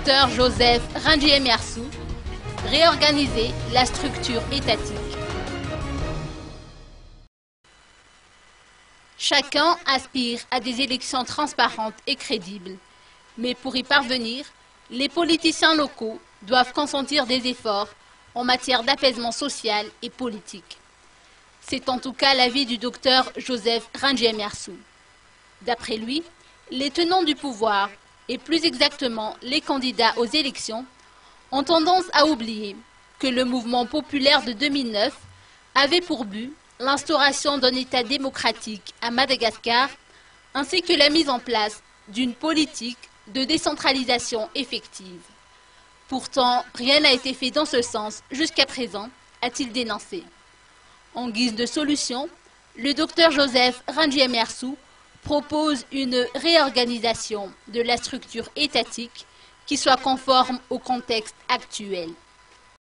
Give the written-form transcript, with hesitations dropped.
Dr Joseph Randjiémiarsou, réorganiser la structure étatique. Chacun aspire à des élections transparentes et crédibles, mais pour y parvenir, les politiciens locaux doivent consentir des efforts en matière d'apaisement social et politique. C'est en tout cas l'avis du docteur Joseph Randjiémiarsou. D'après lui, les tenants du pouvoir, et plus exactement les candidats aux élections, ont tendance à oublier que le mouvement populaire de 2009 avait pour but l'instauration d'un État démocratique à Madagascar, ainsi que la mise en place d'une politique de décentralisation effective. Pourtant, rien n'a été fait dans ce sens jusqu'à présent, a-t-il dénoncé. En guise de solution, le docteur Joseph Randjiémiarsou propose une réorganisation de la structure étatique qui soit conforme au contexte actuel.